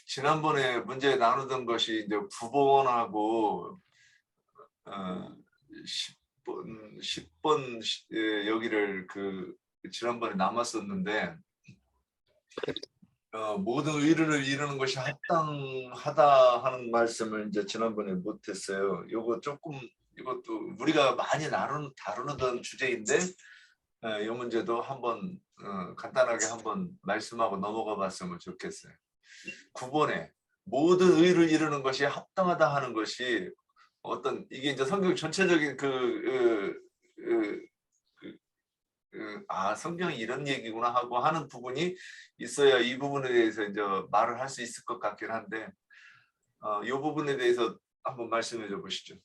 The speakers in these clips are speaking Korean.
지난번에 문제 나누던 것이 이제 구본하고 10번 여기를 지난번에 남았었는데 모든 의를 이루는 것이 합당하다 하는 말씀을 이제 지난번에 못했어요. 이것도 우리가 많이 다루던 주제인데 이 문제도 한번 간단하게 한번 말씀하고 넘어가 봤으면 좋겠어요. 9번에 모든 의를 이루는 것이 합당하다 하는 것이 이게 이제 성경 전체적인 성경이 이런 얘기구나 하고 하는 부분이 있어야 이 부분에 대해서 이제 말을 할 수 있을 것 같긴 한데 이 부분에 대해서 한번 말씀해 줘 보시죠.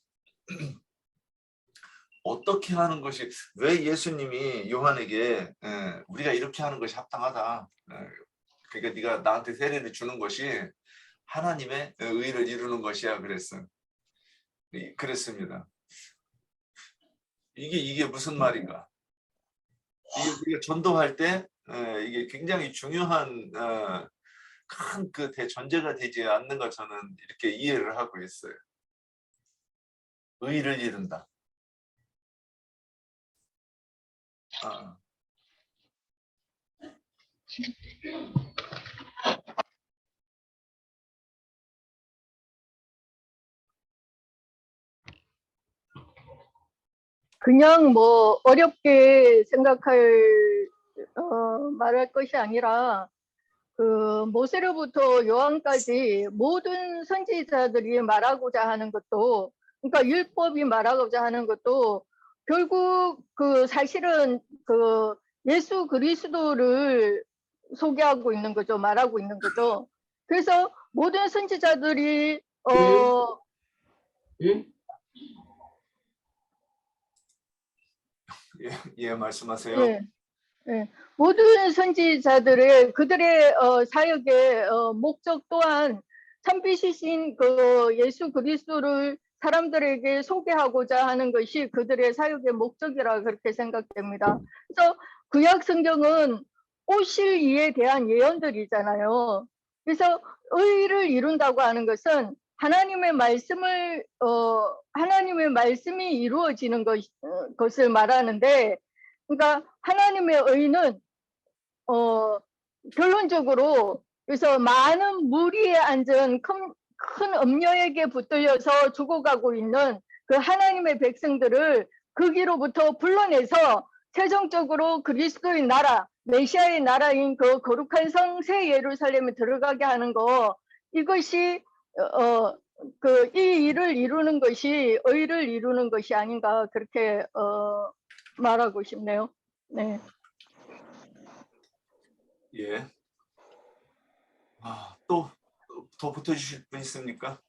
어떻게 하는 것이 왜 예수님이 요한에게 우리가 이렇게 하는 것이 합당하다. 그러니까 네가 나한테 세례를 주는 것이 하나님의 의를 이루는 것이야 그랬어. 그랬습니다. 이게 무슨 말인가? 이게 우리가 전도할 때 이게 굉장히 중요한 큰 대전제가 되지 않는가 저는 이렇게 이해를 하고 있어요. 의를 이룬다. 그냥 뭐 어렵게 말할 것이 아니라 모세로부터 요한까지 모든 선지자들이 말하고자 하는 것도, 그러니까 율법이 말하고자 하는 것도 결국 사실은 예수 그리스도를 소개하고 있는 거죠. 말하고 있는 거죠. 그래서 모든 선지자들이 예, 말씀하세요. 예. 모든 선지자들의 그들의 사역의 목적 또한 참빛이신 예수 그리스도를 사람들에게 소개하고자 하는 것이 그들의 사역의 목적이라 그렇게 생각됩니다. 그래서 구약 성경은 오실 이에 대한 예언들이잖아요. 그래서 의를 이룬다고 하는 것은 하나님의 말씀이 이루어지는 것을 말하는데, 그러니까 하나님의 의는 결론적으로 그래서 많은 무리에 앉은 큰 음녀에게 붙들려서 죽어가고 있는 그 하나님의 백성들을 거기로부터 불러내서 최종적으로 그리스도의 나라, 메시아의 나라인 그 거룩한 성 새 예루살렘에 들어가게 하는 거, 이것이 이 일을 이루는 것이 의를 이루는 것이 아닌가 그렇게 말하고 싶네요. 네. 예. 또 더 붙어주실 분 있습니까?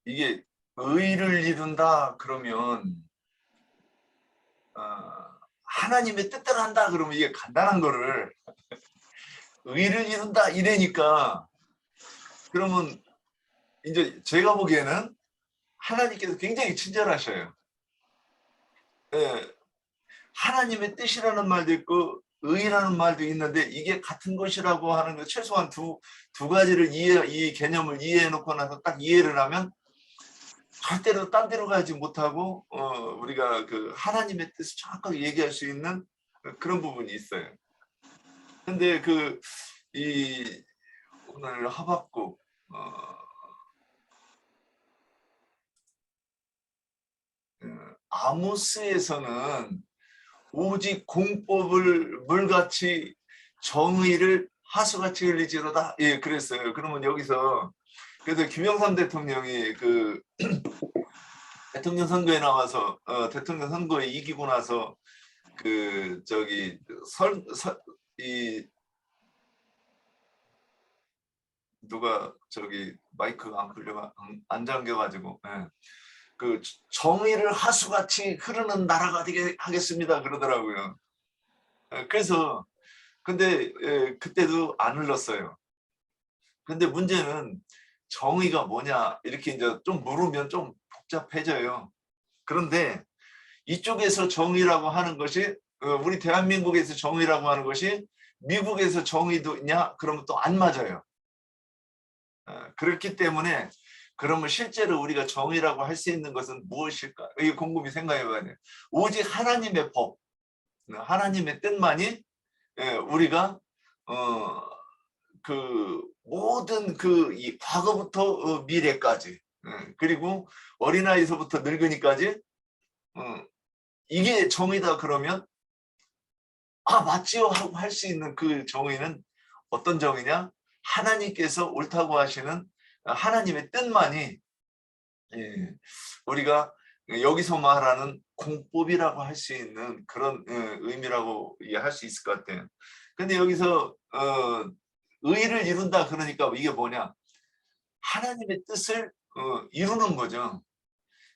이게 의를 이룬다 그러면 하나님의 뜻대로 한다 그러면 이게 간단한 거를 의를 이룬다 이래니까 그러면 이제 제가 보기에는 하나님께서 굉장히 친절하셔요. 하나님의 뜻이라는 말도 있고 의라는 말도 있는데 이게 같은 것이라고 하는 거 최소한 두 가지를 이 개념을 이해해 놓고 나서 딱 이해를 하면 절대로 딴 데로 가지 못하고 우리가 하나님의 뜻을 정확하게 얘기할 수 있는 그런 부분이 있어요. 근데 오늘 하박국 아모스에서는 오직 공법을 물같이 정의를 하수같이 흘리지로다. 예, 그랬어요. 그러면 여기서 그래서 김영삼 대통령이 대통령 선거에 나와서 대통령 선거에 이기고 나서 누가 마이크가 안 잠겨가지고 정의를 하수같이 흐르는 나라가 되게 하겠습니다 그러더라고요. 그래서 근데 그때도 안 흘렀어요. 근데 문제는 정의가 뭐냐 이렇게 이제 좀 물으면 좀 복잡해져요. 그런데 이쪽에서 정의라고 하는 것이 우리 대한민국에서 정의라고 하는 것이 미국에서 정의도 있냐? 그러면 또 안 맞아요. 그렇기 때문에 그러면 실제로 우리가 정의라고 할 수 있는 것은 무엇일까? 이게 곰곰이 생각해 봐야 돼요. 오직 하나님의 법, 하나님의 뜻만이 우리가 그 모든 그 이 과거부터 미래까지, 그리고 어린아이서부터 늙은이까지 이게 정의다 그러면 아 맞지요 하고 할 수 있는 그 정의는 어떤 정의냐? 하나님께서 옳다고 하시는 하나님의 뜻만이 우리가 여기서 말하는 공법이라고 할 수 있는 그런 의미라고 할 수 있을 것 같아요. 근데 여기서 의를 이룬다 그러니까 이게 뭐냐? 하나님의 뜻을 이루는 거죠.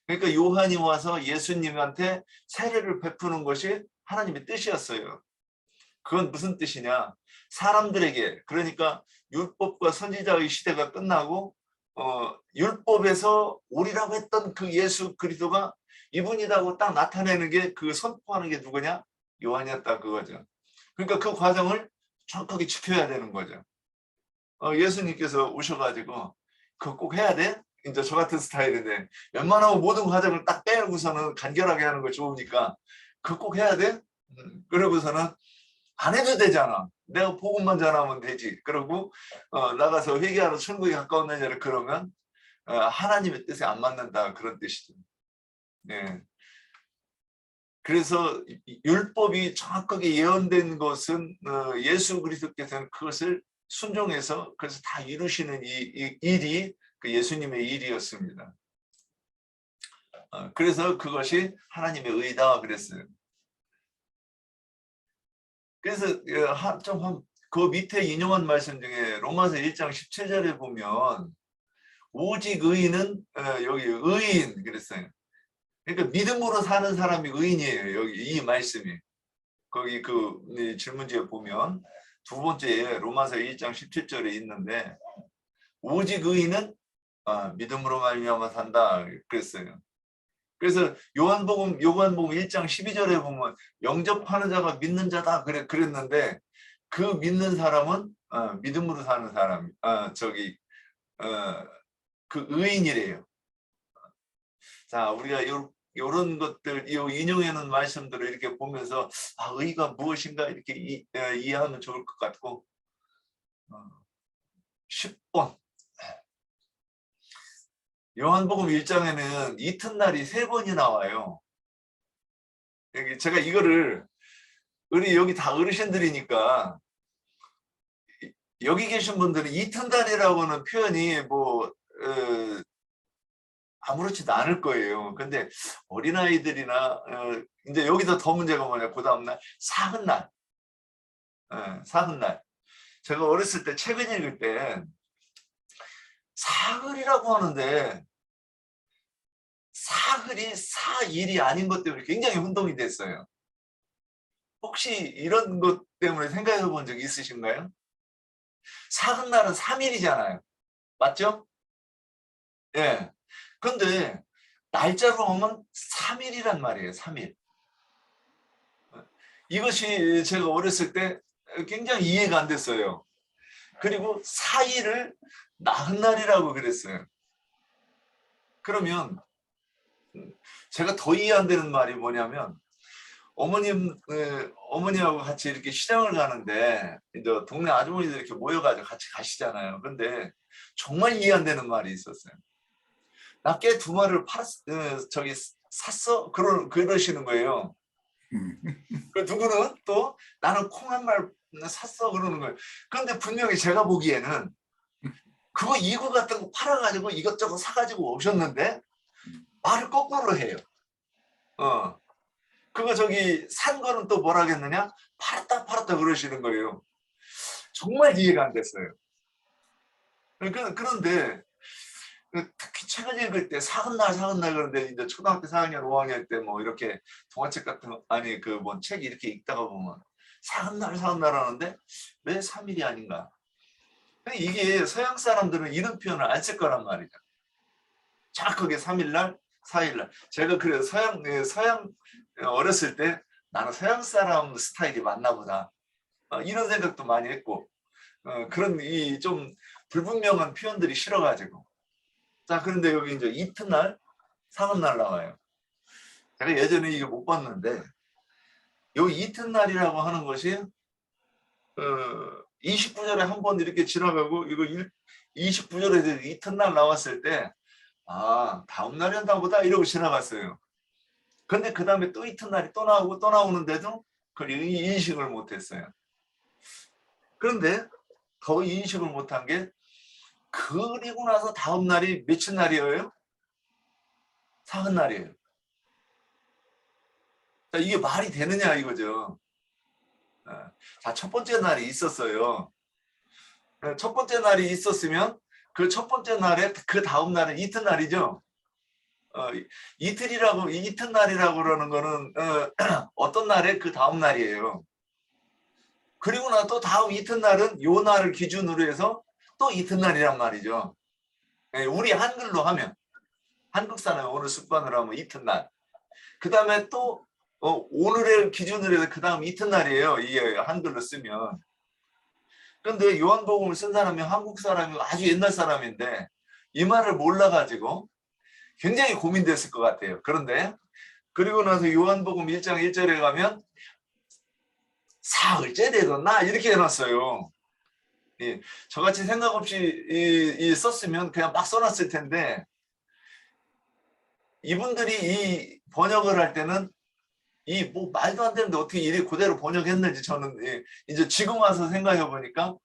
그러니까 요한이 와서 예수님한테 세례를 베푸는 것이 하나님의 뜻이었어요. 그건 무슨 뜻이냐? 사람들에게, 그러니까 율법과 선지자의 시대가 끝나고 율법에서 오리라고 했던 그 예수 그리스도가 이분이라고 딱 나타내는 게, 그 선포하는 게 누구냐? 요한이었다 그거죠. 그러니까 그 과정을 정확하게 지켜야 되는 거죠. 예수님께서 오셔가지고 그거 꼭 해야 돼? 이제 저 같은 스타일인데 웬만하면 모든 과정을 딱 빼고서는 간결하게 하는 거 좋으니까 그거 꼭 해야 돼? 그러고서는 안 해도 되잖아. 내가 복음만 전하면 되지. 그러고 나가서 회개하러 천국에 가까운 날이라 그러면 하나님의 뜻에 안 맞는다 그런 뜻이죠. 네. 그래서 율법이 정확하게 예언된 것은 예수 그리스도께서는 그것을 순종해서 그래서 다 이루시는 이 일이 그 예수님의 일이었습니다. 그래서 그것이 하나님의 의다 그랬어요. 그래서 그 밑에 인용한 말씀 중에 로마서 1장 17절에 보면 오직 의인은 여기 의인 그랬어요. 그러니까 믿음으로 사는 사람이 의인이에요. 여기 이 말씀이. 거기 그 질문지에 보면 두 번째에 로마서 1장 17절에 있는데 오직 의인은 믿음으로 말미암아 산다 그랬어요. 그래서 요한복음 1장 12절에 보면 영접하는 자가 믿는 자다 그랬는데 그 믿는 사람은 믿음으로 사는 사람, 그 의인이래요. 자, 우리가 이런 것들, 이 인용해놓은 말씀들을 이렇게 보면서 의가 무엇인가 이렇게 이해하면 좋을 것 같고 10번 요한복음 1장에는 이튿날이 3번이 나와요. 제가 이거를 우리 여기 다 어르신들이니까 여기 계신 분들은 이튿날이라고는 표현이 뭐 아무렇지도 않을 거예요. 근데 어린아이들이나 이제 여기서 더 문제가 뭐냐, 그 다음날 사흔날. 사흔날. 제가 어렸을 때 책을 읽을 때 사흘이라고 하는데 사흘이 사일이 아닌 것 때문에 굉장히 혼동이 됐어요. 혹시 이런 것 때문에 생각해 본 적 있으신가요? 사흔날은 3일이잖아요. 맞죠? 예. 근데 날짜로 보면 3일이란 말이에요. 3일. 이것이 제가 어렸을 때 굉장히 이해가 안 됐어요. 그리고 4일을 나흔날이라고 그랬어요. 그러면 제가 더 이해 안 되는 말이 뭐냐면 어머니하고 같이 이렇게 시장을 가는데 이제 동네 아주머니들 이렇게 모여가지고 같이 가시잖아요. 근데 정말 이해 안 되는 말이 있었어요. 나 깨 2마리를 샀어? 그러시는 거예요. 그 누구는 또 나는 콩 1마리 샀어 그러는 거예요. 그런데 분명히 제가 보기에는 그거 이구 같은 거 팔아가지고 이것저것 사가지고 오셨는데 말을 거꾸로 해요. 그거 산 거는 또 뭐라겠느냐? 팔았다 그러시는 거예요. 정말 이해가 안 됐어요. 그런데 특히 책을 읽을 때 사흔날 그런데 이제 초등학교 4학년 5학년 때 뭐 이렇게 동화책 같은 거 책 이렇게 읽다가 보면 사흔날 하는데 왜 3일이 아닌가? 이게 서양 사람들은 이런 표현을 안 쓸 거란 말이죠. 정확하게 3일날 4일날. 제가 그래서 서양 어렸을 때 나는 서양 사람 스타일이 맞나 보다. 이런 생각도 많이 했고, 그런 이 좀 불분명한 표현들이 싫어가지고. 자, 그런데 여기 이제 이튿날, 사흘날 나와요. 제가 예전에 이거 못 봤는데, 요 이튿날이라고 하는 것이 29절에 한 번 이렇게 지나가고, 이거 29절에 이튿날 나왔을 때, 아, 다음 날이었나 보다 이러고 지나갔어요. 근데 그 다음에 또 이튿날이 또 나오고 또 나오는데도 그걸 인식을 못했어요. 그런데 더 인식을 못한 게, 그리고 나서 다음 날이 며칠 날이에요? 사흘날이에요. 자, 이게 말이 되느냐 이거죠. 자, 첫 번째 날이 있었어요. 첫 번째 날이 있었으면 그 첫 번째 날에 그 다음 날은 이튿날이죠. 이튿날이라고 그러는 거는 어떤 날에 그 다음 날이에요. 그리고 나 또 다음 이튿날은 요 날을 기준으로 해서 또 이튿날이란 말이죠. 우리 한글로 하면, 한국 사람 오늘 습관으로 하면 이튿날. 그 다음에 또 오늘의 기준으로 해서 그 다음 이튿날이에요. 이게 한글로 쓰면. 그런데 요한복음을 쓴 사람이 한국 사람이 아주 옛날 사람인데 이 말을 몰라가지고 굉장히 고민됐을 것 같아요. 그런데 그리고 나서 요한복음 1장 1절에 가면 사흘째 되었나 이렇게 해놨어요. 예, 저같이 생각 없이 썼으면 그냥 막 써놨을 텐데, 이분들이 이 번역을 할 때는 이 뭐 말도 안 되는데 어떻게 이렇게 그대로 번역했는지 저는 이제 지금 와서 생각해 보니까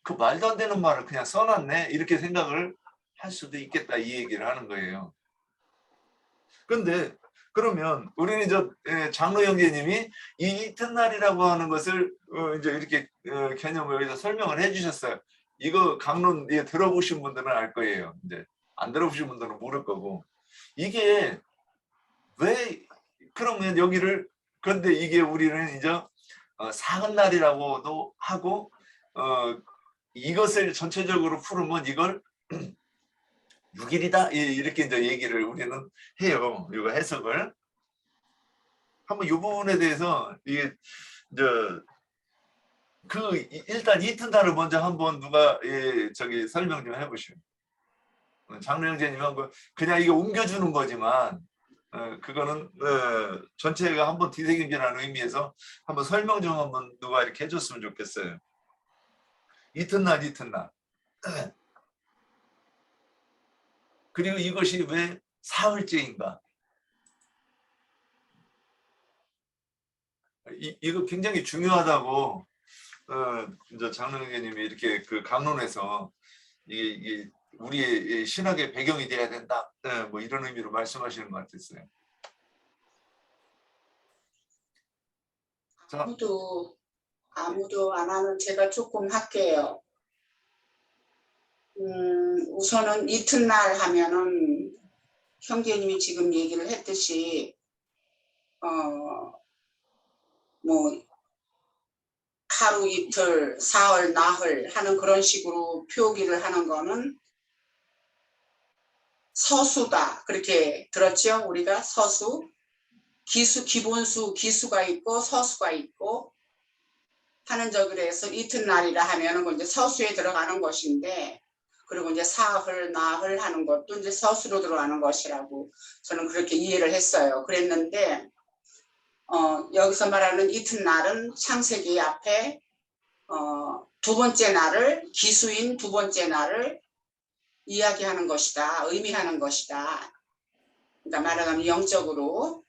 그 말도 안 되는 말을 그냥 써놨네 이렇게 생각을 할 수도 있겠다 이 얘기를 하는 거예요. 그런데 그러면 우리는 장로 형제님이 이 이튿날이라고 하는 것을 이제 이렇게 개념을 여기서 설명을 해주셨어요. 이거 강론 들어보신 분들은 알 거예요. 이제 안 들어보신 분들은 모를 거고, 이게 왜 그러면 여기를, 그런데 이게 우리는 이제 사흘날이라고도 하고 이것을 전체적으로 풀으면 이걸 6일이다 이렇게 이제 얘기를 우리는 해요. 이거 해석을 한번 이 부분에 대해서 이게 이제 일단 이튿날을 먼저 한번 누가 저기 설명 좀 해보시오. 장로 형제님 한번 그냥 이게 옮겨주는 거지만 그거는 전체가 한번 뒤새김질하는 의미에서 한번 설명 좀 한번 누가 이렇게 해줬으면 좋겠어요. 이튿날. 그리고 이것이 왜 사흘째인가? 이거 굉장히 중요하다고 이제 장로 형제님이 이렇게 그 강론에서 이게 우리의 신학의 배경이 돼야 된다. 뭐 이런 의미로 말씀하시는 것 같았어요. 자, 아무도 안 하는 제가 조금 할게요. 우선은 이튿날 하면은 형제님이 지금 얘기를 했듯이 뭐 하루 이틀 사흘 나흘 하는 그런 식으로 표기를 하는 거는 서수다 그렇게 들었죠. 우리가 서수 기본수 기수가 있고 서수가 있고 하는 적으로 해서 이튿날이라 하면은 이제 서수에 들어가는 것인데, 그리고 이제 사흘 나흘 하는 것도 이제 서수로 들어가는 것이라고 저는 그렇게 이해를 했어요. 그랬는데 여기서 말하는 이튿날은 창세기 앞에 두 번째 날을, 기수인 두 번째 날을 이야기하는 것이다, 의미하는 것이다. 그러니까 말하자면 영적으로.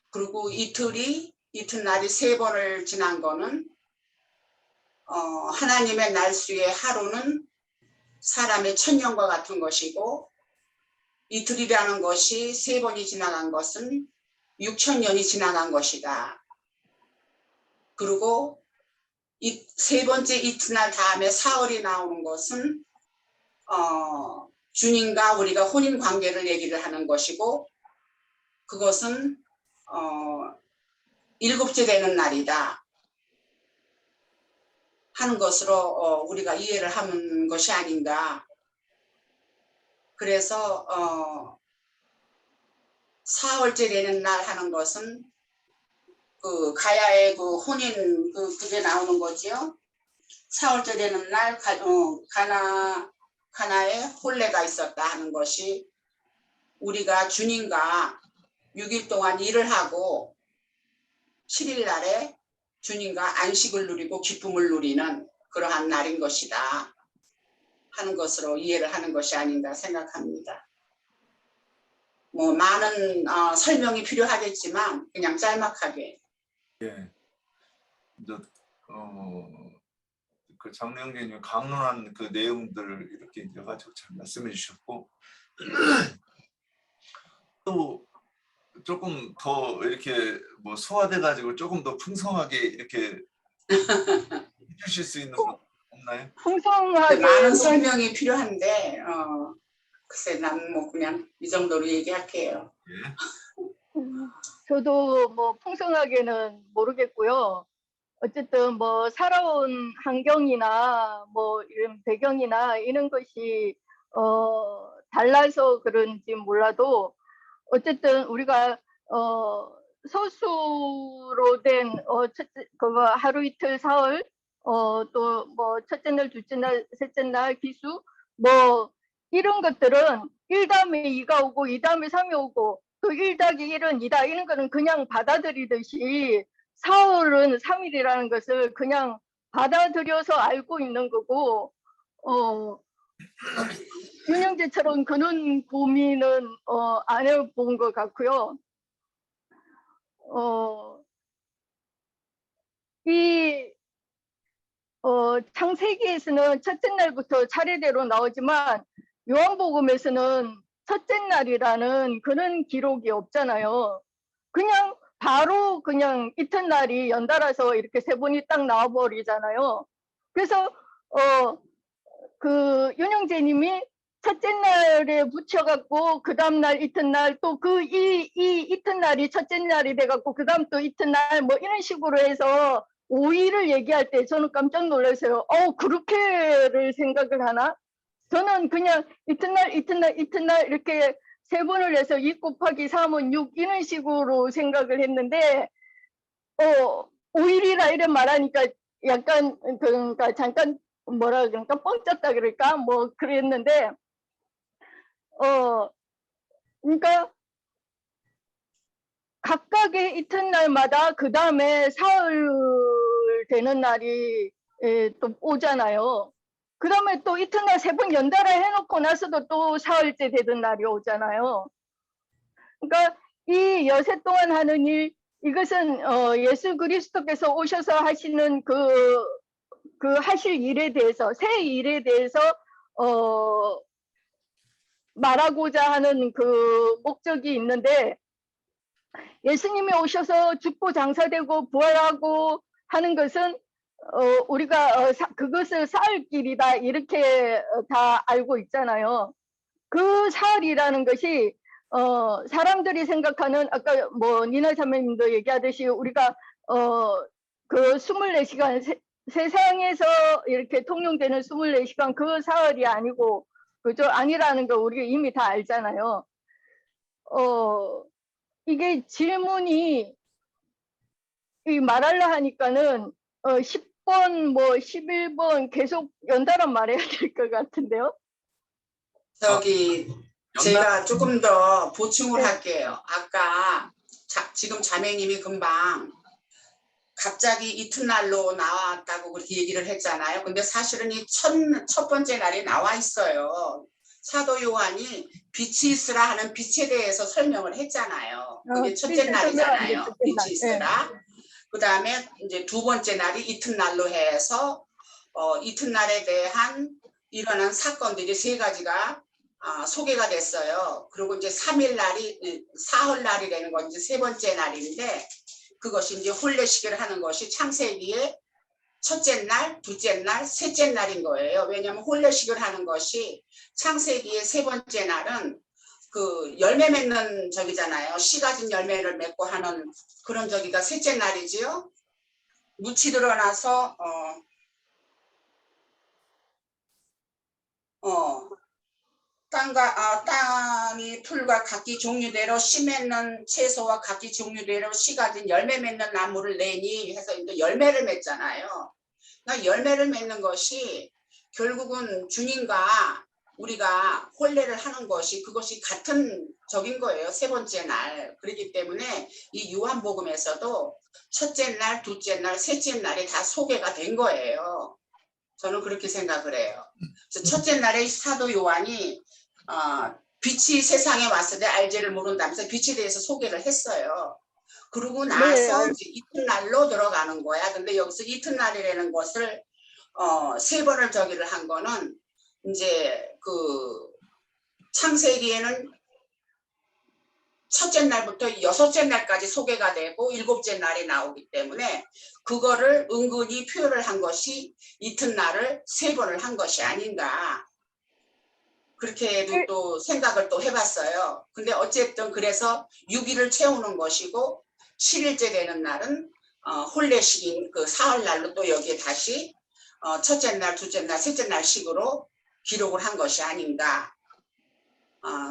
그리고 이튿날이 세 번을 지난 거는 하나님의 날수의 하루는 사람의 1000년과 같은 것이고, 이틀이라는 것이 세 번이 지나간 것은 6000년이 지나간 것이다. 그리고 세 번째 이튿날 다음에 사흘이 나오는 것은 주님과 우리가 혼인 관계를 얘기를 하는 것이고, 그것은 일곱째 되는 날이다 하는 것으로 우리가 이해를 하는 것이 아닌가. 그래서 사흘째 되는 날 하는 것은 그 가야의 그 혼인 그게 나오는 거지요. 사흘째 되는 날 가나에 혼례가 있었다 하는 것이 우리가 주님과 6일 동안 일을 하고 7일 날에 주님과 안식을 누리고 기쁨을 누리는 그러한 날인 것이다 하는 것으로 이해를 하는 것이 아닌가 생각합니다. 뭐 많은 설명이 필요하겠지만 그냥 짤막하게. 예. 이제 그 장로형제님 강론한 그 내용들을 이렇게 이제 가지고 잘 말씀해 주셨고 또 조금 더 이렇게 뭐 소화돼 가지고 조금 더 풍성하게 이렇게 해주실 수 있는 거 없나요? 풍성하게 많은 설명이 필요한데 글쎄 나는 뭐 그냥 이 정도로 얘기할게요. 예. 저도 뭐 풍성하게는 모르겠고요. 어쨌든 뭐 살아온 환경이나 뭐 이런 배경이나 이런 것이 달라서 그런지 몰라도 어쨌든 우리가 서수로 된 첫째 그거 하루 이틀 사흘 또 뭐 첫째 날 둘째 날 셋째 날 기수 뭐 이런 것들은 1 다음에 2가 오고 2 다음에 3이 오고 또 1 더하기 1은 2다 이런 거는 그냥 받아들이듯이 사흘은 3일이라는 것을 그냥 받아들여서 알고 있는 거고 윤영재처럼 그런 고민은 안 해본 것 같고요. 이 창세기에서는 첫째 날부터 차례대로 나오지만 요한복음에서는 첫째 날이라는 그런 기록이 없잖아요. 그냥 바로 그냥 이튿날이 연달아서 이렇게 3번이 딱 나와버리잖아요. 그래서 그 윤영재님이 첫째 날에 붙여갖고 그 다음날 이튿날 또 그 이튿날이 첫째 날이 돼갖고 그 다음 또 이튿날 뭐 이런 식으로 해서 5일을 얘기할 때 저는 깜짝 놀랐어요. 그렇게를 생각을 하나? 저는 그냥 이튿날 이렇게 3번을 해서 2 곱하기 3은 6 이런 식으로 생각을 했는데 5일이라 이런 말하니까 약간 그러니까 잠깐 뭐라 그럴까 뻥쳤다 그럴까 뭐 그랬는데 그러니까 각각의 이튿날마다 그 다음에 사흘 되는 날이 또 오잖아요. 그 다음에 또 이튿날 3번 연달아 해놓고 나서도 또 사흘째 되던 날이 오잖아요. 그러니까 이 여세 동안 하는 일 이것은 예수 그리스도께서 오셔서 하시는 그 하실 일에 대해서 새 일에 대해서 말하고자 하는 그 목적이 있는데 예수님이 오셔서 죽고 장사되고 부활하고 하는 것은 우리가 그것을 사흘 길이다 이렇게 다 알고 있잖아요. 그 사흘이라는 것이 사람들이 생각하는 아까 뭐 니나 자매님도 얘기하듯이 우리가 그 24시간 세상에서 이렇게 통용되는 24시간 그 사흘이 아니고 그죠? 아니라는 거 우리가 이미 다 알잖아요. 이게 질문이 이 말하려 하니까는 10번 뭐 11번 계속 연달아 말해야 될 것 같은데요. 제가 조금 더 보충을 네. 할게요. 아까 지금 자매님이 금방 갑자기 이튿날로 나왔다고 그렇게 얘기를 했잖아요. 근데 사실은 이 첫 번째 날이 나와 있어요. 사도 요한이 빛이 있으라 하는 빛에 대해서 설명을 했잖아요. 그게 첫째 날이잖아요. 빛이 있으라. 그 다음에 이제 2번째 날이 이튿날로 해서 이튿날에 대한 일어난 사건들이 3가지가 소개가 됐어요. 그리고 이제 3일 날이 사흘 날이 되는 건 이제 3번째 날인데 그것이 이제 혼례식을 하는 것이 창세기의 첫째 날, 둘째 날, 셋째 날인 거예요. 왜냐하면 혼례식을 하는 것이 창세기의 3번째 날은 그 열매 맺는 저기잖아요. 씨 가진 열매를 맺고 하는 그런 저기가 셋째 날이지요. 묻이 드러나서 땅이 풀과 각기 종류대로 씨 맺는 채소와 각기 종류대로 씨 가진 열매 맺는 나무를 내니 해서 이제 열매를 맺잖아요. 그러니까 열매를 맺는 것이 결국은 주님과 우리가 혼례를 하는 것이 그것이 같은 적인 거예요. 세 번째 날. 그렇기 때문에 이 요한복음에서도 첫째 날, 둘째 날, 셋째 날이 다 소개가 된 거예요. 저는 그렇게 생각을 해요. 그래서 첫째 날에 사도 요한이 빛이 세상에 왔을 때 알지를 모른다면서 빛에 대해서 소개를 했어요. 그러고 나서 이제 이튿날로 들어가는 거야. 근데 여기서 이튿날이라는 것을 세 번을 저기를 한 거는 이제 그 창세기에는 첫째 날부터 여섯째 날까지 소개가 되고 일곱째 날이 나오기 때문에 그거를 은근히 표현을 한 것이 이튿날을 세 번을 한 것이 아닌가. 그렇게도 또 생각을 또 해봤어요. 근데 어쨌든 그래서 6일을 채우는 것이고 7일째 되는 날은 혼례식인 그 사흘날로 또 여기에 다시 첫째 날, 둘째 날, 셋째 날식으로 기록을 한 것이 아닌가.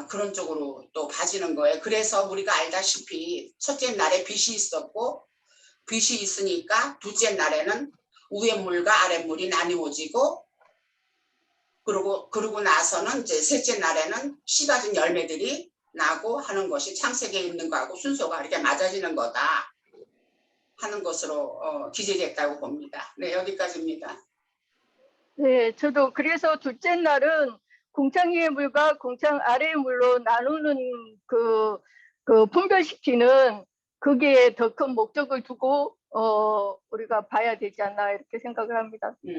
그런 쪽으로 또 봐지는 거예요. 그래서 우리가 알다시피 첫째 날에 빛이 있었고 빛이 있으니까 둘째 날에는 위에 물과 아래 물이 나뉘어지고 그러고 나서는 이제 셋째 날에는 씨 가진 열매들이 나고 하는 것이 창세기에 있는 거하고 순서가 이렇게 맞아지는 거다 하는 것으로 기재됐다고 봅니다. 네, 여기까지입니다. 네, 저도 그래서 둘째 날은 궁창 위의 물과 궁창 아래의 물로 나누는 그 분별시키는 그게 더 큰 목적을 두고 우리가 봐야 되지 않나 이렇게 생각을 합니다. 네.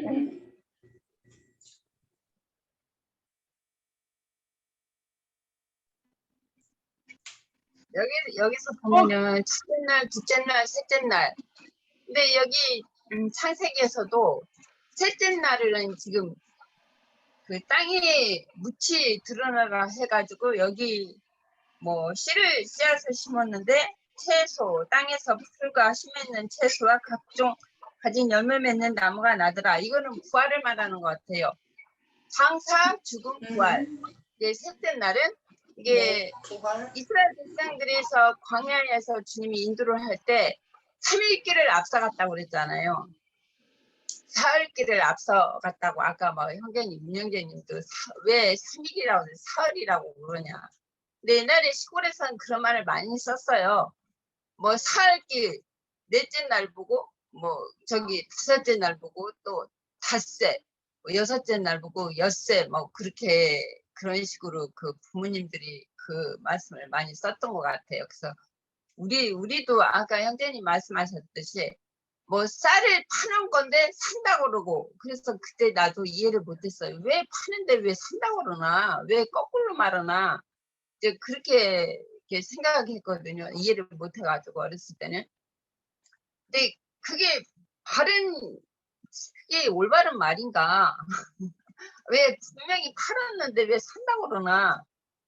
여기서 보면은 첫째 날, 둘째 날, 셋째 날. 근데 여기 창세기에서도 셋째 날은 지금 그 땅에 묻이 드러나라 해가지고 여기 뭐 씨앗을 심었는데 채소, 땅에서 풀과 씨 맺는 채소와 각종 가진 열매 맺는 나무가 나더라. 이거는 부활을 말하는 것 같아요. 장사, 죽음, 부활. 이제 셋째 날은 이게 이스라엘 백성들에서 광야에서 주님이 인도를 할 때 3일 길을 앞서갔다고 그랬잖아요. 사흘길을 앞서갔다고 아까 뭐 형제님, 윤영재님도 왜 3일이라고 사흘이라고 그러냐. 근데 옛날에 시골에서는 그런 말을 많이 썼어요. 뭐 사흘길 넷째 날 보고 뭐 저기 다섯째 날 보고 또 닷새 뭐 여섯째 날 보고 엿새 뭐 그렇게 그런 식으로 그 부모님들이 그 말씀을 많이 썼던 것 같아요. 그래서 우리도 아까 형제님 말씀하셨듯이 뭐 쌀을 파는 건데 산다고 그러고 그래서 그때 나도 이해를 못했어요. 왜 파는데 왜 산다고 그러나 왜 거꾸로 말하나 이제 그렇게 생각했거든요. 이해를 못해가지고 어렸을 때는. 근데 그게 그게 올바른 말인가? 왜 분명히 팔았는데 왜 산다고 그러나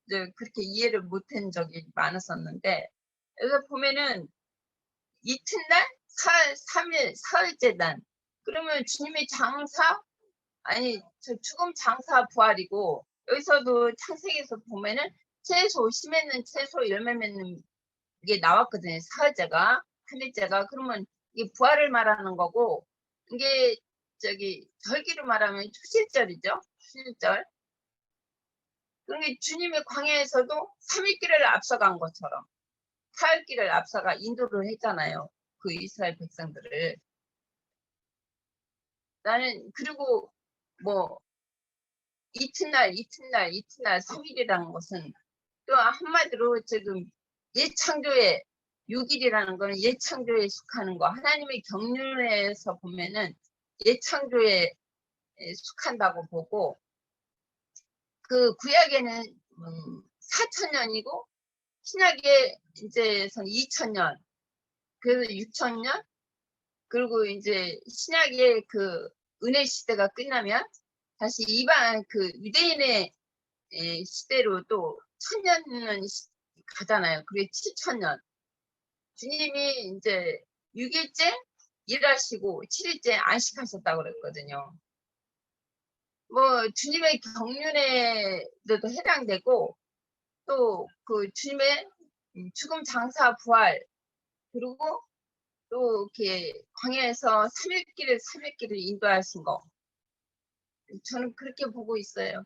이제 그렇게 이해를 못한 적이 많았었는데 여기서 보면은 이튿날 사흘째 날 그러면 주님의 장사 아니 저 죽음 장사 부활이고 여기서도 창세기에서 보면은 채소 씨 맺는 채소 열매 맺는 게 나왔거든요. 사흘째가 3일째가 그러면 이게 부활을 말하는 거고 이게 저기 절기를 말하면 초실절이죠. 초실절. 그러니까 주님의 광야에서도 3일길을 앞서간 것처럼 사흘길을 앞서가 인도를 했잖아요. 그 이스라엘 백성들을. 나는 그리고 뭐 이튿날 3일이라는 것은 또 한마디로 지금 예창조의 6일이라는 거는 예창조에 속하는 거. 하나님의 경륜에서 보면은 예창조에 속한다고 보고 그 구약에는 4,000년이고 신약에 이제선 2,000년 그래서 6,000년 그리고 이제 신약의 그 은혜 시대가 끝나면 다시 이방 그 유대인의 시대로 또 1,000년은 가잖아요. 그게 7,000년. 주님이 이제 6일째 일하시고 7일째 안식하셨다고 그랬거든요. 뭐 주님의 경륜에도 해당되고 또 그 주님의 죽음 장사 부활 그리고 또 이렇게 광야에서 3일길을 인도하신 거 저는 그렇게 보고 있어요.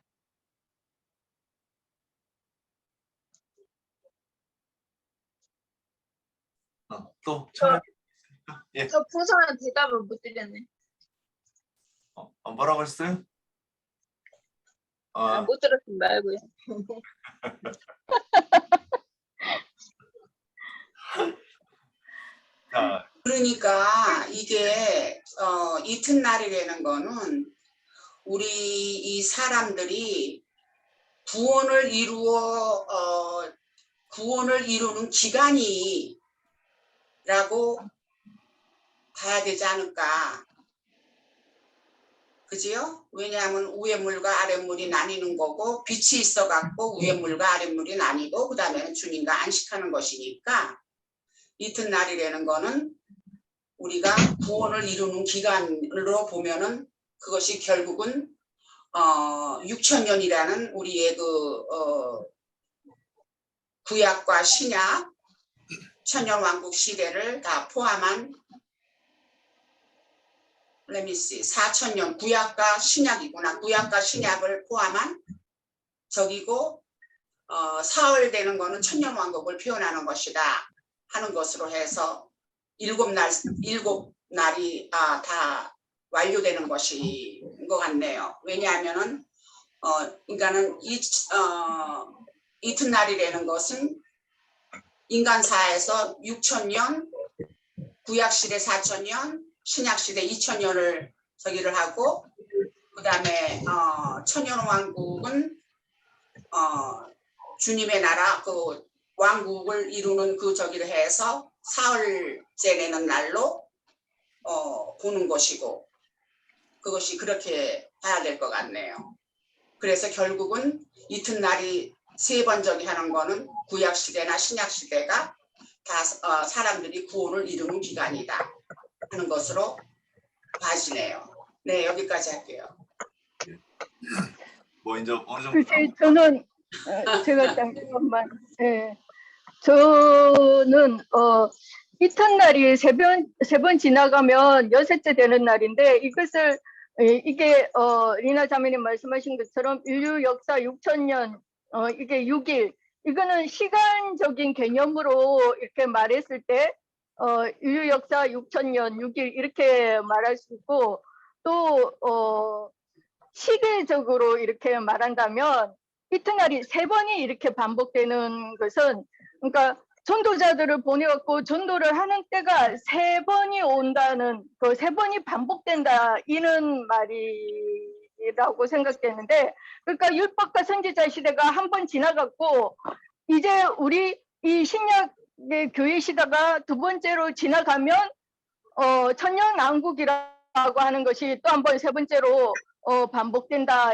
또 청년 예. 저 풍성한 대답을 못 드렸네. 뭐라고 했어요? 못 들었으면 말고요. 자, 그러니까 이게 이튿날이라는 거는 우리 이 사람들이 구원을 이루는 기간이라고 봐야 되지 않을까. 그지요? 왜냐하면 위에 물과 아래 물이 나뉘는 거고 빛이 있어 갖고 위에 물과 아래 물이 나뉘고 그 다음에는 주님과 안식하는 것이니까 이튿날이라는 거는 우리가 구원을 이루는 기간으로 보면은 그것이 결국은 6천년이라는 우리의 구약과 신약 천년왕국 시대를 다 포함한 Let me see. 4천년 구약과 신약이구나. 구약과 신약을 포함한 적이고 사흘 되는 거는 천년왕국을 표현하는 것이다 하는 것으로 해서 일곱 날이 다 완료되는 것인 것 같네요. 왜냐하면은 그러니까는 이튿날이라는 것은 인간사에서 6천년, 구약시대 4천년, 신약시대 2천년을 저기를 하고 그 다음에 천년왕국은 주님의 나라 그 왕국을 이루는 그 저기를 해서 사흘째 되는 날로 보는 것이고 그것이 그렇게 봐야 될 것 같네요. 그래서 결국은 이튿날이 세 번 저기 하는 거는 구약시대나 신약시대가 다 사람들이 구원을 이루는 기간이다 하는 것으로 봐지네요. 네, 여기까지 할게요. 뭐 이제 어느 정도 글쎄 저는 제가 잠깐만 저는 이튿날이 세 번 지나가면 여섯째 되는 날인데 이것을 이게 리나 자매님 말씀하신 것처럼 인류 역사 6천년 이게 6일 이거는 시간적인 개념으로 이렇게 말했을 때 인류 역사 6천년 6일 이렇게 말할 수 있고 또 시대적으로 이렇게 말한다면 이튿날이 세 번이 이렇게 반복되는 것은 그러니까 전도자들을 보내갖고 전도를 하는 때가 세 번이 온다는 그 세 번이 반복된다 이런 말이라고 생각되는데 그러니까 율법과 선지자 시대가 한 번 지나갔고 이제 우리 이 신약의 교회 시대가 두 번째로 지나가면 천년왕국이라고 하는 것이 또 한 번 세 번째로 반복된다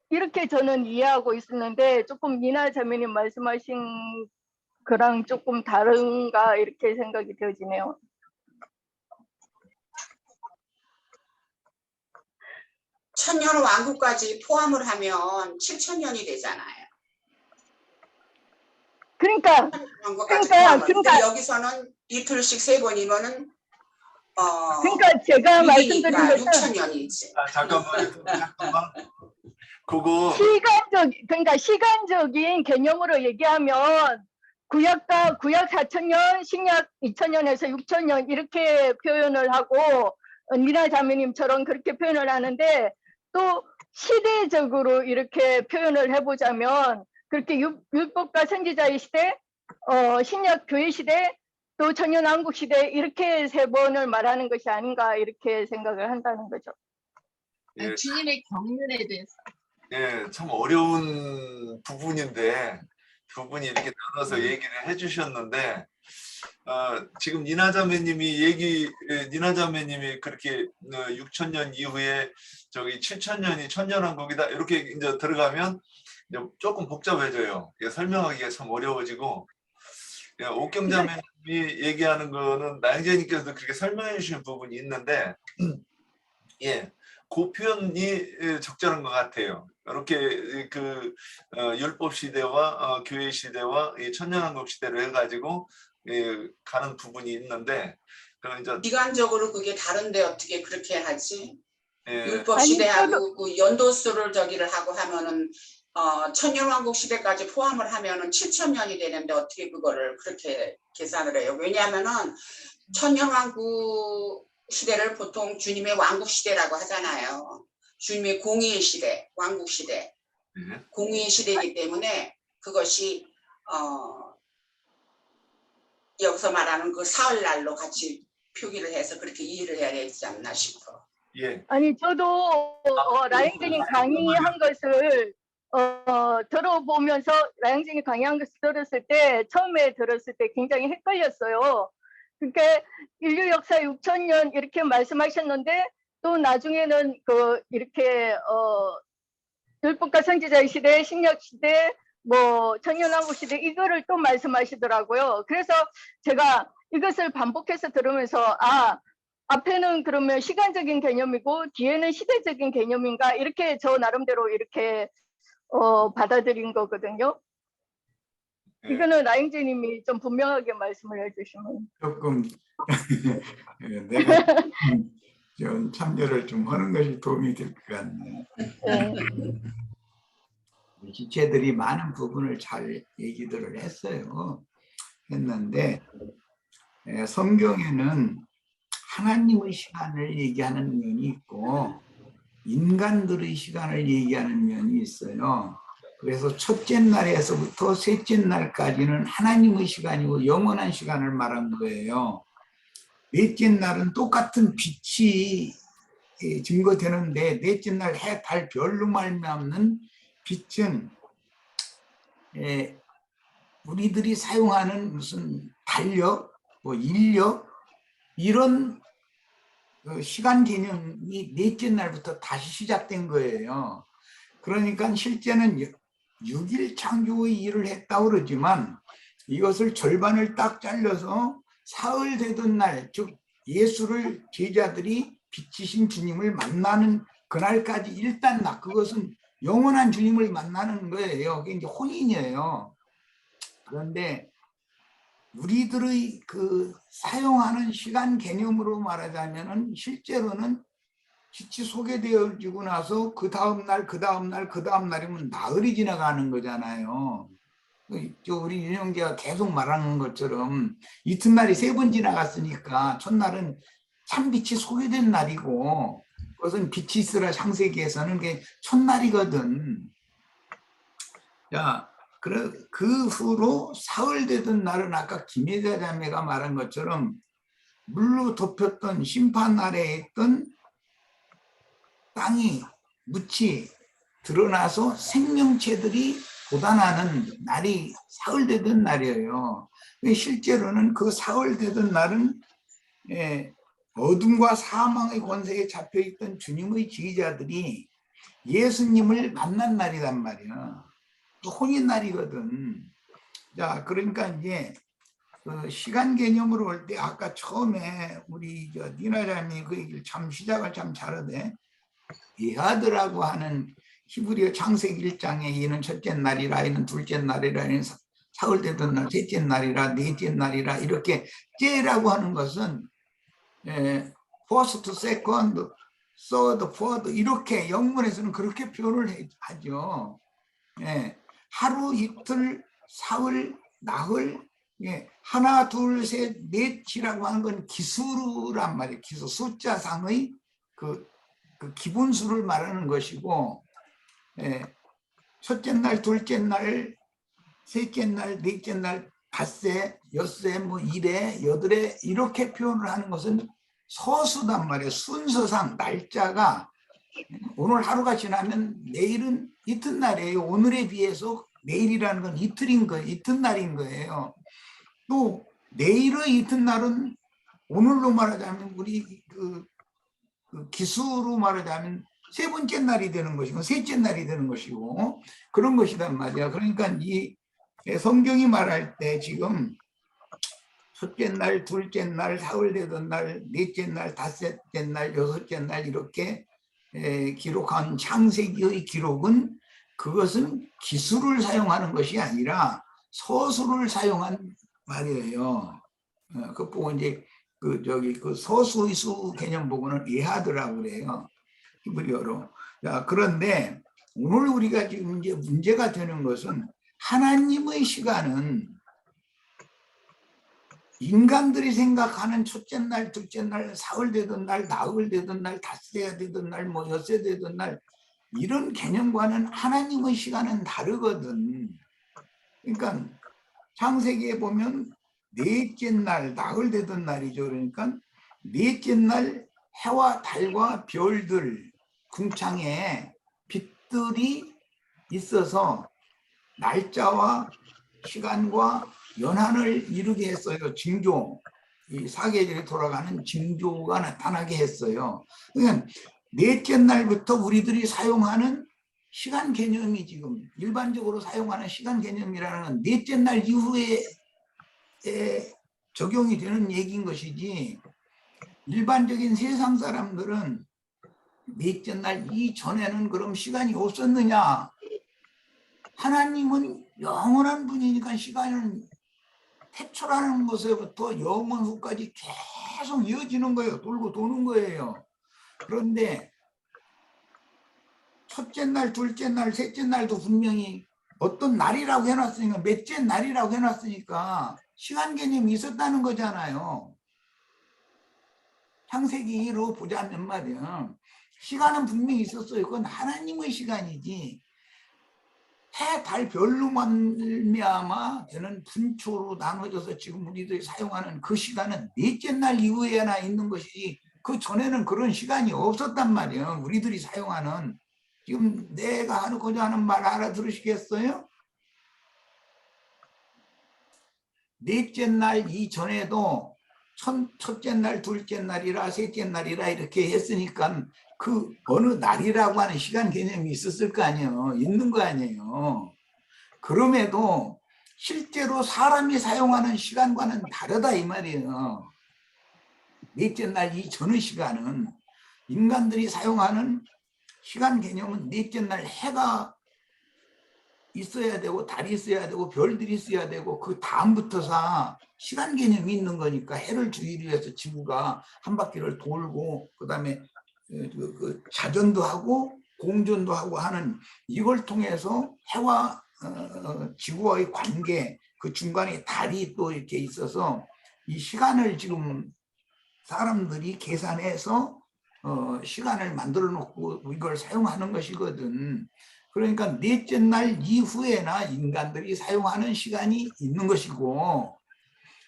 이렇게 저는 이해하고 있었는데 조금 미나 자매님 말씀하신 거랑 조금 다른가 이렇게 생각이 되어지네요. 천년왕국까지 포함을 하면 7천년이 되잖아요. 그러니까 근데 여기서는 이틀씩 세 번이면은 그러니까 제가 말씀드린 6이니까 것은 6천년이지. 잠깐만. 그거 그러니까 시간적인 개념으로 얘기하면 구약 4천년, 신약 2천년에서 6천년 이렇게 표현을 하고 미나 자매님처럼 그렇게 표현을 하는데 또 시대적으로 이렇게 표현을 해보자면 그렇게 율법과 선지자의 시대, 신약 교회 시대, 또 천년왕국 시대 이렇게 세 번을 말하는 것이 아닌가 이렇게 생각을 한다는 거죠. 예, 주님의 경륜에 대해서. 예, 참 어려운 부분인데 두 분이 이렇게 나눠서 얘기를 해주셨는데 지금 니나 자매님이 그렇게 6천년 이후에 저기 7천년이 천년왕국이다 이렇게 이제 들어가면 이제 조금 복잡해져요. 설명하기가 참 어려워지고 옥경 자매님이 얘기하는 거는 나영재님께서도 그렇게 설명해 주신 부분이 있는데 예, 그 표현이 적절한 것 같아요. 이렇게 그 율법 시대와 교회 시대와 이 천년왕국 시대로 해가지고 가는 부분이 있는데, 그 이제 기간적으로 그게 다른데 어떻게 그렇게 하지? 예, 율법 아니, 시대하고 그 연도수를 저기를 하고 하면은 천년왕국 시대까지 포함을 하면은 7,000년이 되는데 어떻게 그거를 그렇게 계산을 해요? 왜냐하면은 천년왕국 시대를 보통 주님의 왕국 시대라고 하잖아요. 주님의 공의의 시대, 왕국 시대, 예. 공의의 시대이기 때문에 그것이 여기서 말하는 그 사흘날로 같이 표기를 해서 그렇게 이해를 해야 되지 않나 싶어. 예. 아니 저도 라영진이 강의한 것을 들어보면서 라영진이 강의한 것을 들었을 때 처음에 들었을 때 굉장히 헷갈렸어요. 그러니까 인류 역사 6,000년 이렇게 말씀하셨는데 또 나중에는 그 이렇게 율법과 선지자의 시대, 신약 시대, 뭐 천년왕국 시대 이거를 또 말씀하시더라고요. 그래서 제가 이것을 반복해서 들으면서 앞에는 그러면 시간적인 개념이고 뒤에는 시대적인 개념인가 이렇게 저 나름대로 이렇게 받아들인 거거든요. 예. 이거는 라잉제님이 좀 분명하게 말씀을 해주시면. 조금 내가 좀 참여를 좀 하는 것이 도움이 될 것 같네. 지체들이 많은 부분을 잘 얘기들을 했는데 성경에는 하나님의 시간을 얘기하는 면이 있고 인간들의 시간을 얘기하는 면이 있어요. 그래서 첫째 날에서부터 셋째 날까지는 하나님의 시간이고 영원한 시간을 말한 거예요. 넷째 날은 똑같은 빛이 증거되는데 넷째 날 해, 달, 별로 말미암는 빛은 우리들이 사용하는 무슨 달력, 뭐 인력 이런 시간 개념이 넷째 날부터 다시 시작된 거예요. 그러니까 실제는 6일 창조의 일을 했다고 그러지만 이것을 절반을 딱 잘라서 사흘 되던 날, 즉 예수를 제자들이 빛이신 주님을 만나는 그날까지 일단 그것은 영원한 주님을 만나는 거예요. 그게 이제 혼인이에요. 그런데 우리들의 그 사용하는 시간 개념으로 말하자면은 실제로는 빛이 소개되어지고 나서 그 다음 날, 그 다음 날, 그 다음 날이면 나흘이 지나가는 거잖아요. 우리 윤영재가 계속 말하는 것처럼 이튿날이 3번 지나갔으니까 첫날은 참빛이 소개된 날이고 그것은 빛이 있으라 창세기에서는 그게 첫날이거든. 자, 그 후로 사흘 되던 날은 아까 김혜자 자매가 말한 것처럼 물로 덮였던 심판 아래에 있던 땅이 묻이 드러나서 생명체들이 돋아나는 날이 사흘 되던 날이에요. 실제로는 그 사흘 되던 날은 어둠과 사망의 권세에 잡혀있던 주님의 지휘자들이 예수님을 만난 날이란 말이야. 혼인 날이거든. 자, 그러니까 이제 그 시간 개념으로 올 때 아까 처음에 우리 니나장이 그 얘기를 참 시작을 참 잘하네. 이하드라고 하는 히브리어 창세기 1장에 이는 첫째 날이라 이는 둘째 날이라 이는 사흘 되던 날 셋째 날이라 넷째 날이라 이렇게 째라고 하는 것은 first, second, third, fourth 이렇게 영문에서는 그렇게 표현을 하죠. 하루, 이틀, 사흘, 나흘 하나, 둘, 셋, 넷이라고 하는 건 기수란 말이에요. 기수, 숫자상의 그 기본수를 말하는 것이고 첫째 날, 둘째 날, 셋째 날, 넷째 날, 닷새, 엿새, 뭐 일회, 여덟회 이렇게 표현을 하는 것은 서수단 말이에요. 순서상 날짜가 오늘 하루가 지나면 내일은 이튿날이에요. 오늘에 비해서 내일이라는 건 이틀인 거예요. 이튿날인 거예요. 또 내일의 이튿날은 오늘로 말하자면 우리 그 기수로 말하자면 세 번째 날이 되는 것이고 셋째 날이 되는 것이고 그런 것이란 말이야. 그러니까 이 성경이 말할 때 지금 첫째 날, 둘째 날, 사흘 되던 날, 넷째 날, 닷새째 날, 여섯째 날 이렇게 기록한 창세기의 기록은 그것은 기술을 사용하는 것이 아니라 서술을 사용한 말이에요. 그 보고 이제 그 서수의 수 개념 보고는 예하드라고 그래요. 히브리어로. 그런데 오늘 우리가 지금 이제 문제가 되는 것은 하나님의 시간은 인간들이 생각하는 첫째 날, 둘째 날, 사흘 되던 날, 나흘 되던 날, 닷새가 되던 날, 뭐 엿새 되던 날 이런 개념과는 하나님의 시간은 다르거든. 그러니까 창세기에 보면 넷째 날, 나흘 되던 날이죠. 그러니까 넷째 날 해와 달과 별들, 궁창에 빛들이 있어서 날짜와 시간과 연한을 이루게 했어요. 징조, 이 사계절이 돌아가는 징조가 나타나게 했어요. 그러니까 넷째 날부터 우리들이 사용하는 시간 개념이 지금 일반적으로 사용하는 시간 개념이라는 건 넷째 날 이후에 적용이 되는 얘기인 것이지, 일반적인 세상 사람들은 넷째 날 이전에는 그럼 시간이 없었느냐? 하나님은 영원한 분이니까 시간은 태초라는 것에부터 영원 후까지 계속 이어지는 거예요. 돌고 도는 거예요. 그런데 첫째 날, 둘째 날, 셋째 날도 분명히 어떤 날이라고 해놨으니까, 몇째 날이라고 해놨으니까 시간 개념이 있었다는 거잖아요. 창세기로 보자면 말이야, 시간은 분명히 있었어요. 그건 하나님의 시간이지 해, 달, 별로 말미암아 되는 분초로 나눠져서 지금 우리들이 사용하는 그 시간은 넷째 날 이후에나 있는 것이지 그 전에는 그런 시간이 없었단 말이에요. 우리들이 사용하는, 지금 내가 하고자 하는 말 알아들으시겠어요? 넷째 날 이전에도 첫째 날, 둘째 날이라 셋째 날이라 이렇게 했으니까 그 어느 날이라고 하는 시간 개념이 있었을 거 아니에요. 있는 거 아니에요. 그럼에도 실제로 사람이 사용하는 시간과는 다르다 이 말이에요. 넷째 날 이전의 시간은, 인간들이 사용하는 시간 개념은 넷째 날 해가 있어야 되고 달이 있어야 되고 별들이 있어야 되고 그 다음부터서 시간 개념이 있는 거니까, 해를 주기로 해서 지구가 한 바퀴를 돌고 그다음에 그 자전도 하고 공전도 하고 하는, 이걸 통해서 해와 지구와의 관계, 그 중간에 달이 또 이렇게 있어서 이 시간을 지금 사람들이 계산해서 시간을 만들어 놓고 이걸 사용하는 것이거든. 그러니까 넷째 날 이후에나 인간들이 사용하는 시간이 있는 것이고,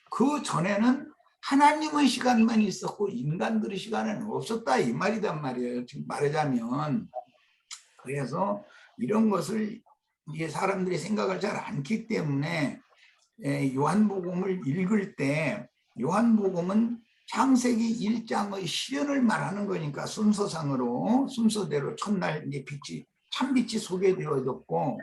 그 전에는 하나님의 시간만 있었고 인간들의 시간은 없었다 이 말이단 말이에요. 지금 말하자면. 그래서 이런 것을 이게 사람들이 생각을 잘 않기 때문에 요한복음을 읽을 때, 요한복음은 창세기 1장의 시연을 말하는 거니까 순서상으로, 순서대로 첫날 이제 참빛이 소개되어졌고,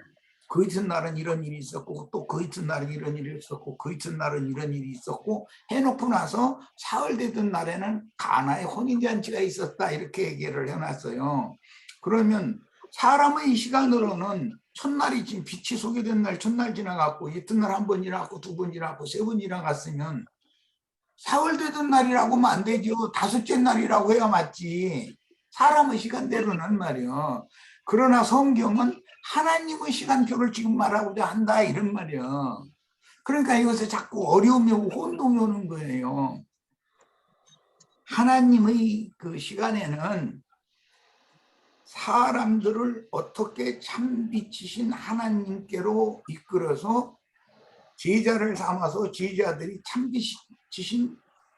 그 이튿날은 이런 일이 있었고, 또 그 이튿날은 이런 일이 있었고, 그 이튿날은 이런 일이 있었고 해놓고 나서 사흘 되던 날에는 가나의 혼인잔치가 있었다 이렇게 얘기를 해놨어요. 그러면 사람의 시간으로는 첫날이 지금 빛이 소개된 날 첫날 지나갔고, 이튿날 한 번 지나갔고, 두 번 지나갔고, 세 번 지나갔으면 사흘 되던 날이라고 하면 안 되죠. 다섯째 날이라고 해야 맞지. 사람의 시간대로는 말이요. 그러나 성경은 하나님의 시간표를 지금 말하고자 한다 이런 말이요. 그러니까 이것에 자꾸 어려움이 오고 혼동이 오는 거예요. 하나님의 그 시간에는 사람들을 어떻게 참빛이신 하나님께로 이끌어서 제자를 삼아서 제자들이 참빛이신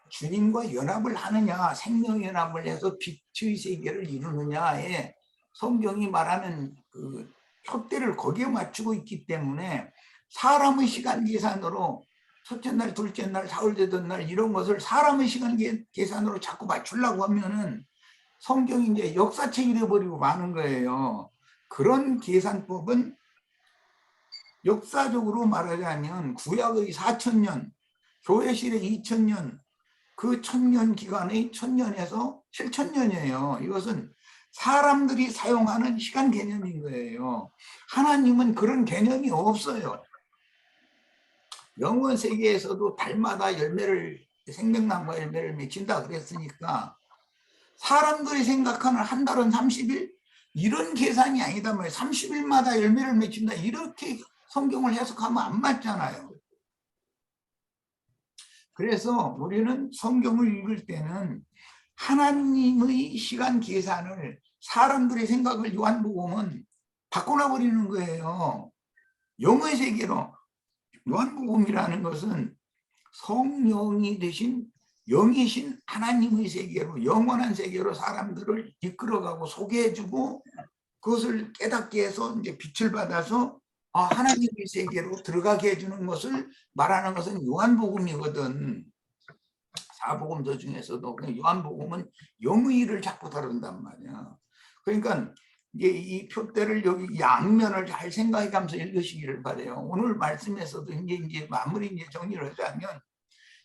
주님과 연합을 하느냐, 생명연합을 해서 빛의 세계를 이루느냐에 성경이 말하는 그 촛대를 거기에 맞추고 있기 때문에, 사람의 시간 계산으로 첫째 날, 둘째 날, 사흘 되던 날 이런 것을 사람의 시간 계산으로 자꾸 맞추려고 하면은 성경이 이제 역사책이 되어버리고 마는 거예요. 그런 계산법은 역사적으로 말하자면 구약의 4000년, 교회시대 2000년, 그 1000년 기간의 1000년에서 7000년이에요. 이것은 사람들이 사용하는 시간 개념인 거예요. 하나님은 그런 개념이 없어요. 영원 세계에서도 달마다 열매를, 생명나무가 열매를 맺힌다 그랬으니까 사람들이 생각하는 한 달은 30일 이런 계산이 아니다 말이에요. 30일마다 열매를 맺힌다 이렇게 성경을 해석하면 안 맞잖아요. 그래서 우리는 성경을 읽을 때는 하나님의 시간 계산을 사람들의 생각을 요한복음은 바꿔놔버리는 거예요. 영의 세계로. 요한복음이라는 것은 성령이 되신 영이신 하나님의 세계로, 영원한 세계로 사람들을 이끌어가고 소개해주고 그것을 깨닫게 해서 이제 빛을 받아서 하나님의 세계로 들어가게 해주는 것을 말하는 것은 요한복음이거든. 사복음서 중에서도 요한복음은 영의를 자꾸 다룬단 말이야. 그러니까 이제 이 표대를 여기 양면을 잘 생각해가면서 읽으시기를 바래요. 오늘 말씀에서도 이제 마무리 이제 정리를 하자면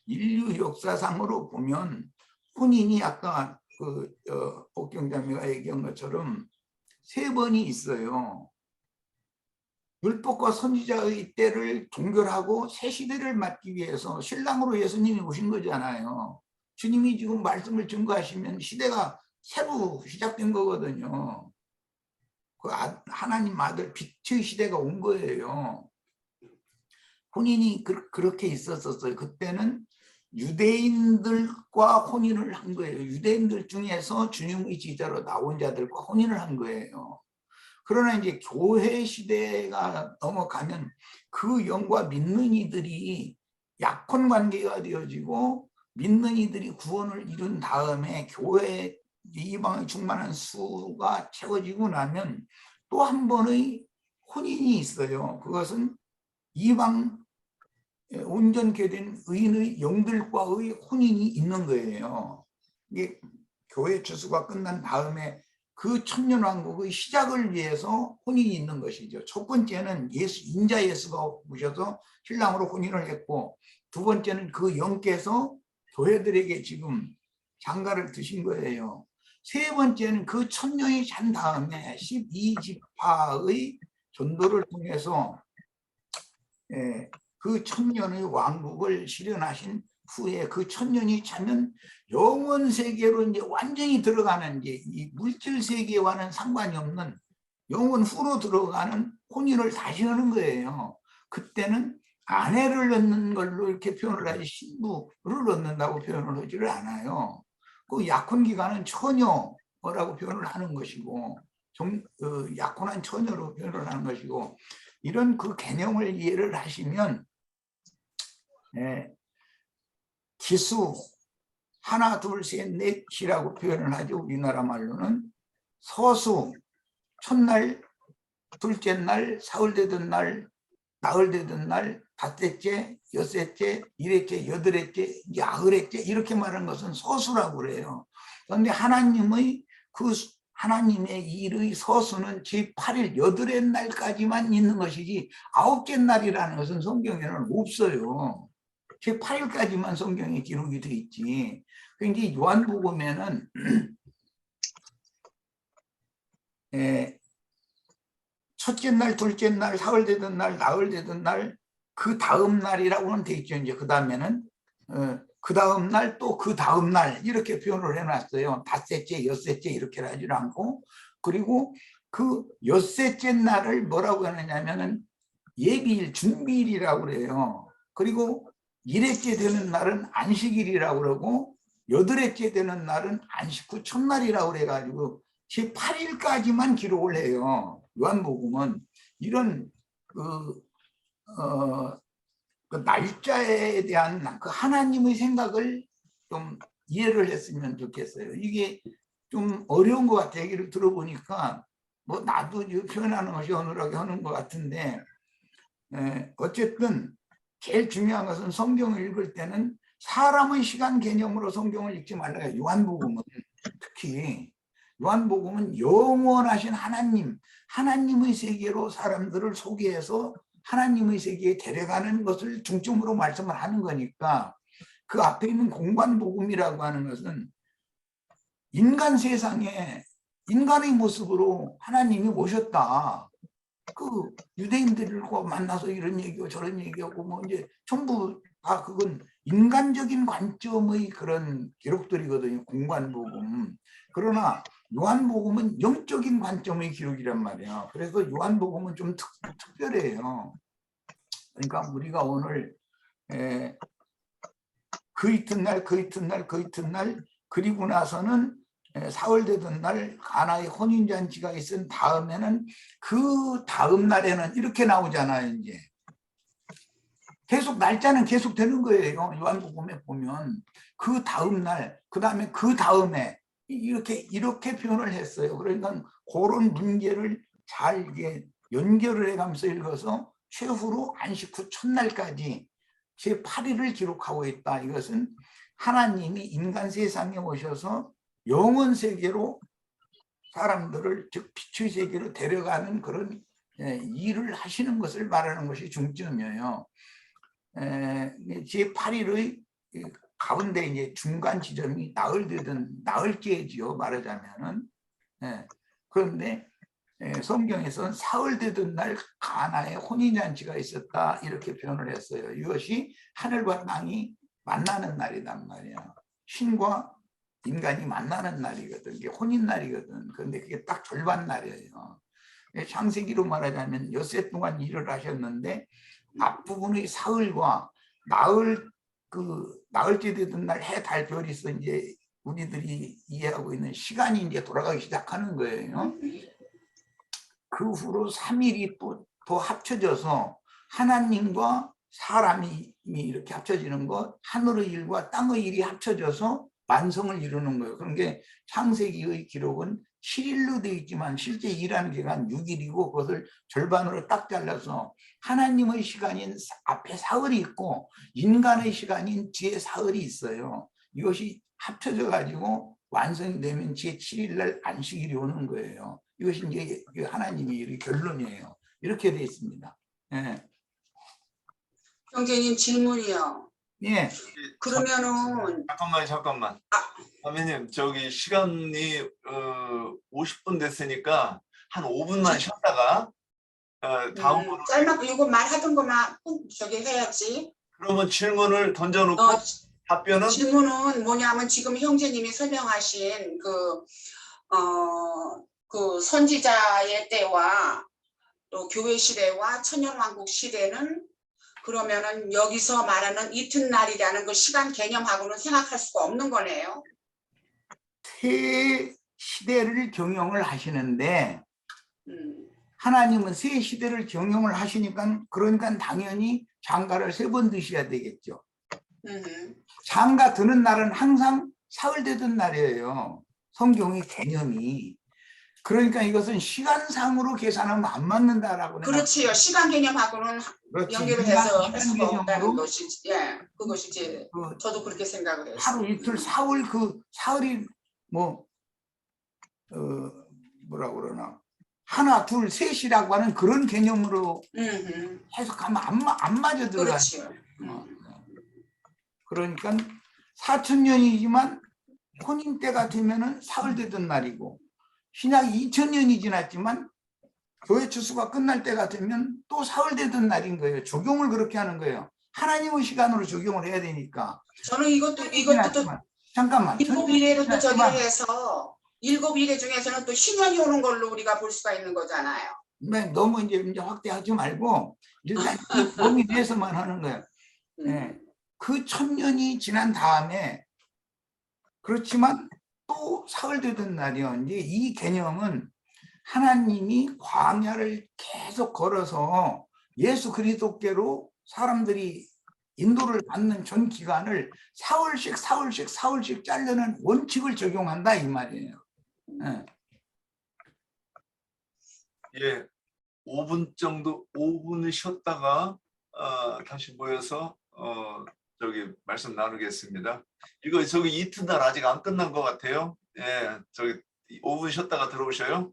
인류 역사상으로 보면 혼인이 아까 복경자매가 얘기한 것처럼 3번이 있어요. 율법과 선지자의 때를 동결하고 새 시대를 맞기 위해서 신랑으로 예수님이 오신 거잖아요. 주님이 지금 말씀을 증거하시면 시대가 새로 시작된 거거든요. 그 하나님 아들 빛의 시대가 온 거예요. 혼인이 그렇게 있었어요. 그때는 유대인들과 혼인을 한 거예요. 유대인들 중에서 주님의 지자로 나온 자들과 혼인을 한 거예요. 그러나 이제 교회 시대가 넘어가면 그 영과 믿는 이들이 약혼 관계가 되어지고 믿는 이들이 구원을 이룬 다음에 교회 이방의 충만한 수가 채워지고 나면 또 한 번의 혼인이 있어요. 그것은 이방 온전케 된 의인의 영들과의 혼인이 있는 거예요. 이게 교회 추수가 끝난 다음에 그 천년왕국의 시작을 위해서 혼인이 있는 것이죠. 첫 번째는 인자 예수가 오셔서 신랑으로 혼인을 했고, 두 번째는 그 영께서 교회들에게 지금 장가를 드신 거예요. 세 번째는 그 천년이 잔 다음에 12지파의 전도를 통해서 그 천년의 왕국을 실현하신 후에 그 천년이 차면 영원 세계로 이제 완전히 들어가는 이제 이 물질 세계와는 상관이 없는 영원 후로 들어가는 혼인을 다시 하는 거예요. 그때는 아내를 넣는 걸로 이렇게 표현을 하지 신부를 넣는다고 표현을 하지를 않아요. 그 약혼 기간은 처녀라고 표현을 하는 것이고, 약혼한 처녀로 표현을 하는 것이고, 이런 그 개념을 이해를 하시면 기수 하나 둘 셋 넷이라고 표현을 하죠. 우리나라 말로는 서수 첫날, 둘째 날, 사흘 되던 날, 나흘 되던 날, 닷새째, 엿새째, 일회째, 여덟째, 야흘째 이렇게 말하는 것은 서수라고 그래요. 그런데 하나님의 일의 서수는 제8일 여덟의 날까지만 있는 것이지 9째 날이라는 것은 성경에는 없어요. 제8일까지만 성경에 기록이 되어 있지. 그러니까 요한복음에는 첫째 날, 둘째 날, 사흘 되던 날, 나흘 되던 날, 그 다음 날이라고는 돼 있죠. 이제 그 다음에는 그 다음 날 또 그 다음 날 이렇게 표현을 해놨어요. 닷새째, 엿새째 이렇게 하지 않고, 그리고 그 엿새째 날을 뭐라고 하느냐면은 예비일, 준비일이라고 그래요. 그리고 일회째 되는 날은 안식일이라고 그러고, 여덟째 되는 날은 안식 후 첫날이라고 그래가지고 제8일까지만 기록을 해요. 요한복음은 이런 그 날짜에 대한 그 하나님의 생각을 좀 이해를 했으면 좋겠어요. 이게 좀 어려운 것 같아요. 얘기를 들어보니까 뭐 나도 표현하는 것이 어눌하게 하는 것 같은데, 어쨌든 제일 중요한 것은 성경을 읽을 때는 사람의 시간 개념으로 성경을 읽지 말라. 요한복음은 특히 요한복음은 영원하신 하나님의 세계로 사람들을 소개해서 하나님의 세계에 데려가는 것을 중점으로 말씀을 하는 거니까, 그 앞에 있는 공관복음이라고 하는 것은 인간 세상에 인간의 모습으로 하나님이 오셨다. 그 유대인들과 만나서 이런 얘기고 저런 얘기하고 뭐 이제 전부 다 그건 인간적인 관점의 그런 기록들이거든요. 공관복음. 그러나 요한복음은 영적인 관점의 기록이란 말이에요. 그래서 요한복음은 좀 특별해요. 그러니까 우리가 오늘 그 이튿날 그리고 나서는 사흘 되던 날 가나의 혼인잔치가 있은 다음에는 그 다음 날에는 이렇게 나오잖아요. 이제 계속 날짜는 계속 되는 거예요. 요한복음에 보면 그 다음 날, 그 다음에 그 다음에 이렇게 표현을 했어요. 그러니까 그런 문제를 잘 이게 연결을 해가면서 읽어서 최후로 안식 후 첫날까지 제8일을 기록하고 있다. 이것은 하나님이 인간 세상에 오셔서 영원 세계로 사람들을 즉 빛의 세계로 데려가는 그런 일을 하시는 것을 말하는 것이 중점이에요. 제8일의 가운데 이제 중간 지점이 나흘째지요, 말하자면은. 그런데 성경에서는 사흘 되던 날 가나에 혼인잔치가 있었다 이렇게 표현을 했어요. 이것이 하늘과 땅이 만나는 날이란 말이야. 신과 인간이 만나는 날이거든. 이게 혼인날이거든. 그런데 그게 딱 절반 날이에요. 창세기로 말하자면 엿새 동안 일을 하셨는데 앞부분의 사흘과 나흘째 되던 날 해, 달, 별이 있어 이제 우리들이 이해하고 있는 시간이 이제 돌아가기 시작하는 거예요. 그 후로 3일이 또 더 합쳐져서 하나님과 사람이 이렇게 합쳐지는 것, 하늘의 일과 땅의 일이 합쳐져서 완성을 이루는 거예요. 그런 게 창세기의 기록은 7일로 되어 있지만 실제 일하는 기간 6일이고 그것을 절반으로 딱 잘라서 하나님의 시간인 앞에 사흘이 있고 인간의 시간인 뒤에 사흘이 있어요. 이것이 합쳐져 가지고 완성이 되면 제7일 날 안식일이 오는 거예요. 이것이 이제 하나님의 결론이에요. 이렇게 되어 있습니다. 예. 형제님 질문이요. 예. 그러면은 잠깐만. 선배님 저기 시간이 50분 됐으니까 한 5분만 쉬었다가 다음으로 짤막 이거 말하던 것만 저기 해야지. 그러면 질문을 던져놓고 답변은 질문은 뭐냐면 지금 형제님이 설명하신 그 선지자의 때와 또 교회 시대와 천년왕국 시대는 그러면은 여기서 말하는 이튿날이라는 그 시간 개념하고는 생각할 수가 없는 거네요. 새 시대를 경영을 하시는데 음. 하나님은 새 시대를 경영을 하시니까 그러니까 당연히 장가를 3번 드셔야 되겠죠. 장가 드는 날은 항상 사흘 되던 날이에요. 성경의 개념이. 그러니까 이것은 시간상으로 계산하면 안 맞는다라고. 그렇지요. 시간 개념하고는 그렇지. 연결을 해서 할 수가 없다는 개념으로 것이지. 예, 그것이 이제 저도 그렇게 생각을 했어요. 하루 이틀 사흘 사흘이 뭐 뭐라 그러나 하나 둘 셋이라고 하는 그런 개념으로 해석하면 안 맞아 들어가요. 그렇죠. 그러니까 4000년이지만 혼인 때가 되면은 사흘 되던 날이고 신약이 2000년이 지났지만 교회 추수가 끝날 때가 되면 또 사흘 되던 날인 거예요. 적용을 그렇게 하는 거예요. 하나님의 시간으로 적용을 해야 되니까. 저는 이것도 잠깐만. 7일에도 또 저기 해서 7일에 중에서는 또 신년이 오는 걸로 우리가 볼 수가 있는 거잖아요. 네, 너무 이제 확대하지 말고 일단 그 범위 내에서만 하는 거예요. 네. 그 1000년이 지난 다음에 그렇지만 또 사흘 되던 날이요. 이제 이 개념은 하나님이 광야를 계속 걸어서 예수 그리스도께로 사람들이 인도를 받는 전 기간을 사흘씩 자르는 원칙을 적용한다 이 말이에요. 네. 예, 5분 정도 5분을 쉬었다가 다시 모여서 저기 말씀 나누겠습니다. 이거 저기 이튿날 아직 안 끝난 것 같아요. 예, 저기 5분 쉬었다가 들어오셔요.